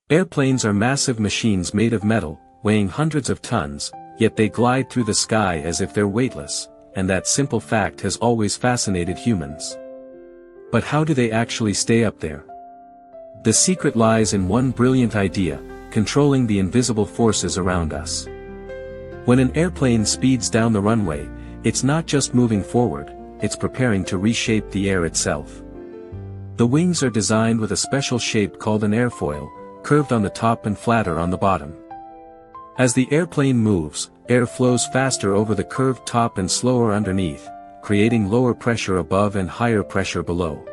Airplanes are massive machines made of metal, weighing hundreds of tons, yet they glide through the sky as if they're weightless, and that simple fact has always fascinated humans. But how do they actually stay up there? The secret lies in one brilliant idea: controlling the invisible forces around us. When an airplane speeds down the runway, it's not just moving forward, it's preparing to reshape the air itself. The wings are designed with a special shape called an airfoil, curved on the top and flatter on the bottom. As the airplane moves, air flows faster over the curved top and slower underneath, creating lower pressure above and higher pressure below.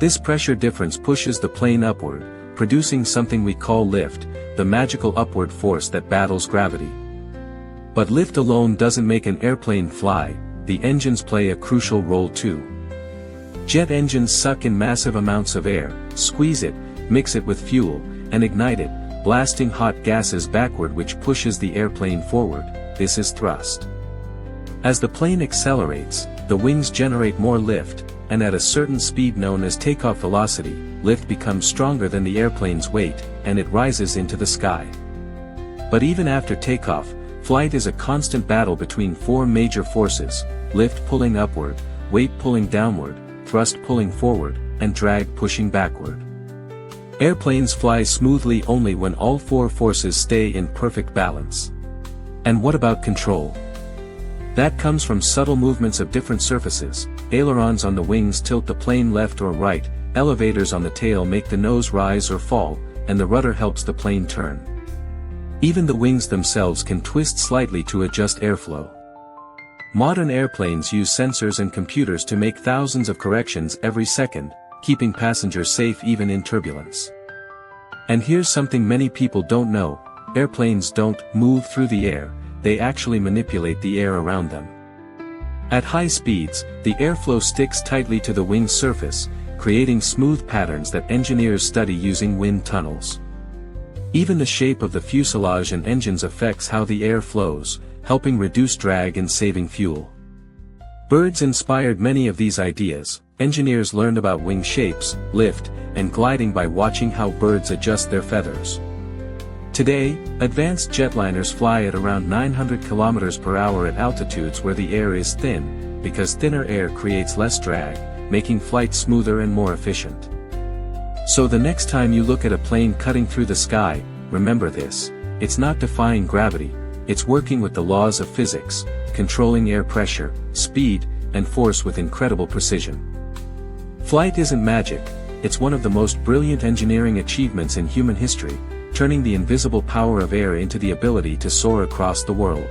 This pressure difference pushes the plane upward, producing something we call lift, the magical upward force that battles gravity. But lift alone doesn't make an airplane fly, the engines play a crucial role too. Jet engines suck in massive amounts of air, squeeze it, mix it with fuel, and ignite it, blasting hot gases backward, which pushes the airplane forward. This is thrust. As the plane accelerates, the wings generate more lift, and at a certain speed known as takeoff velocity, lift becomes stronger than the airplane's weight, and it rises into the sky. But even after takeoff, flight is a constant battle between four major forces: lift pulling upward, weight pulling downward, thrust pulling forward, and drag pushing backward. Airplanes fly smoothly only when all four forces stay in perfect balance. And what about control? That comes from subtle movements of different surfaces. Ailerons on the wings tilt the plane left or right, elevators on the tail make the nose rise or fall, and the rudder helps the plane turn. Even the wings themselves can twist slightly to adjust airflow. Modern airplanes use sensors and computers to make thousands of corrections every second, keeping passengers safe even in turbulence. And here's something many people don't know: airplanes don't move through the air, they actually manipulate the air around them. At high speeds, the airflow sticks tightly to the wing's surface, creating smooth patterns that engineers study using wind tunnels. Even the shape of the fuselage and engines affects how the air flows, helping reduce drag and saving fuel. Birds inspired many of these ideas. Engineers learned about wing shapes, lift, and gliding by watching how birds adjust their feathers. Today, advanced jetliners fly at around 900 km per hour at altitudes where the air is thin, because thinner air creates less drag, making flight smoother and more efficient. So the next time you look at a plane cutting through the sky, remember this: it's not defying gravity, it's working with the laws of physics, controlling air pressure, speed, and force with incredible precision. Flight isn't magic, it's one of the most brilliant engineering achievements in human history, turning the invisible power of air into the ability to soar across the world.